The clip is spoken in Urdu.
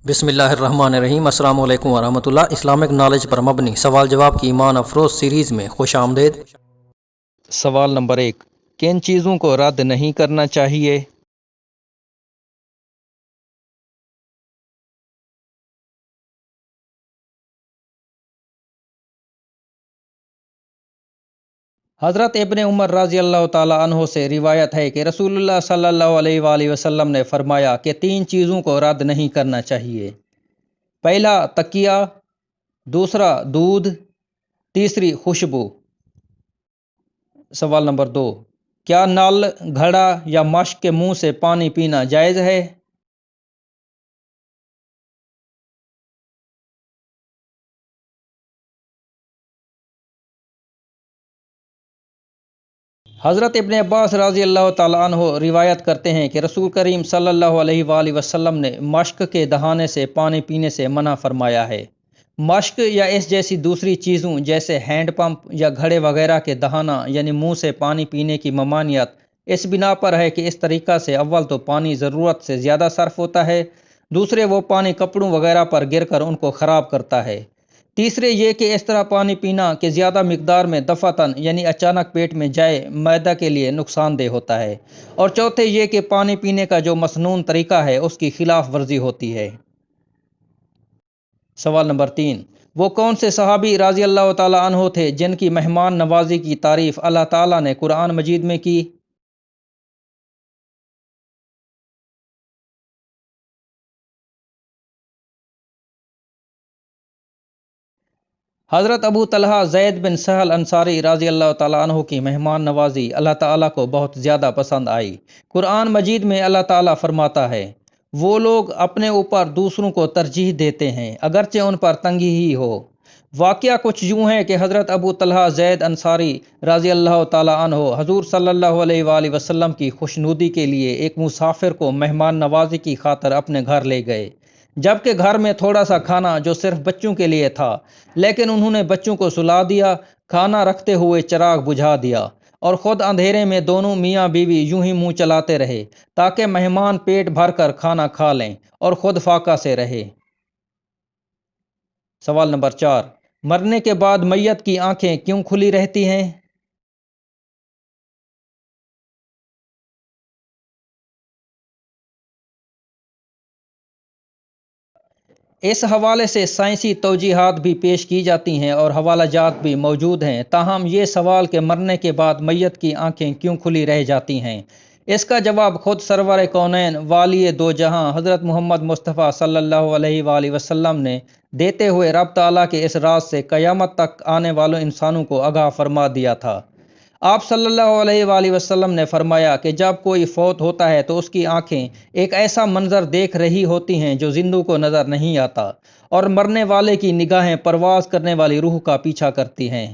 بسم اللہ الرحمن الرحیم۔ السلام علیکم ورحمۃ اللہ۔ اسلامک نالج پر مبنی سوال جواب کی ایمان افروز سیریز میں خوش آمدید۔ سوال نمبر 1، کن چیزوں کو رد نہیں کرنا چاہیے؟ حضرت ابن عمر رضی اللہ تعالیٰ عنہ سے روایت ہے کہ رسول اللہ صلی اللہ علیہ وآلہ وسلم نے فرمایا کہ 3 چیزوں کو رد نہیں کرنا چاہیے۔ پہلا تکیہ، دوسرا دودھ، تیسری خوشبو۔ سوال نمبر 2، کیا نل، گھڑا یا مشک کے منہ سے پانی پینا جائز ہے؟ حضرت ابن عباس رضی اللہ تعالیٰ عنہ روایت کرتے ہیں کہ رسول کریم صلی اللہ علیہ وآلہ وسلم نے مشک کے دہانے سے پانی پینے سے منع فرمایا ہے۔ مشک یا اس جیسی دوسری چیزوں جیسے ہینڈ پمپ یا گھڑے وغیرہ کے دہانا یعنی منہ سے پانی پینے کی ممانعت اس بنا پر ہے کہ اس طریقہ سے اول تو پانی ضرورت سے زیادہ صرف ہوتا ہے، دوسرے وہ پانی کپڑوں وغیرہ پر گر کر ان کو خراب کرتا ہے، تیسرے یہ کہ اس طرح پانی پینا کہ زیادہ مقدار میں دفعتاً یعنی اچانک پیٹ میں جائے معدہ کے لیے نقصان دہ ہوتا ہے، اور چوتھے یہ کہ پانی پینے کا جو مسنون طریقہ ہے اس کی خلاف ورزی ہوتی ہے۔ سوال نمبر 3، وہ کون سے صحابی رضی اللہ تعالیٰ عنہ تھے جن کی مہمان نوازی کی تعریف اللہ تعالیٰ نے قرآن مجید میں کی؟ حضرت ابو طلحہ زید بن سہل انصاری رضی اللہ تعالیٰ عنہ کی مہمان نوازی اللہ تعالیٰ کو بہت زیادہ پسند آئی۔ قرآن مجید میں اللہ تعالیٰ فرماتا ہے، وہ لوگ اپنے اوپر دوسروں کو ترجیح دیتے ہیں اگرچہ ان پر تنگی ہی ہو۔ واقعہ کچھ یوں ہے کہ حضرت ابو طلحہ زید انصاری رضی اللہ تعالیٰ عنہ حضور صلی اللہ علیہ وآلہ وسلم کی خوشنودی کے لیے ایک مسافر کو مہمان نوازی کی خاطر اپنے گھر لے گئے، جبکہ گھر میں تھوڑا سا کھانا جو صرف بچوں کے لیے تھا، لیکن انہوں نے بچوں کو سلا دیا، کھانا رکھتے ہوئے چراغ بجھا دیا، اور خود اندھیرے میں دونوں میاں بیوی یوں ہی منہ چلاتے رہے تاکہ مہمان پیٹ بھر کر کھانا کھا لیں اور خود فاقہ سے رہے۔ سوال نمبر 4، مرنے کے بعد میت کی آنکھیں کیوں کھلی رہتی ہیں؟ اس حوالے سے سائنسی توجیحات بھی پیش کی جاتی ہیں اور حوالہ جات بھی موجود ہیں، تاہم یہ سوال کہ مرنے کے بعد میت کی آنکھیں کیوں کھلی رہ جاتی ہیں، اس کا جواب خود سرور کونین والی دو جہاں حضرت محمد مصطفیٰ صلی اللہ علیہ وآلہ وسلم نے دیتے ہوئے رب تعالیٰ کے اس راز سے قیامت تک آنے والوں انسانوں کو آگاہ فرما دیا تھا۔ آپ صلی اللہ علیہ وآلہ وسلم نے فرمایا کہ جب کوئی فوت ہوتا ہے تو اس کی آنکھیں ایک ایسا منظر دیکھ رہی ہوتی ہیں جو زندوں کو نظر نہیں آتا، اور مرنے والے کی نگاہیں پرواز کرنے والی روح کا پیچھا کرتی ہیں۔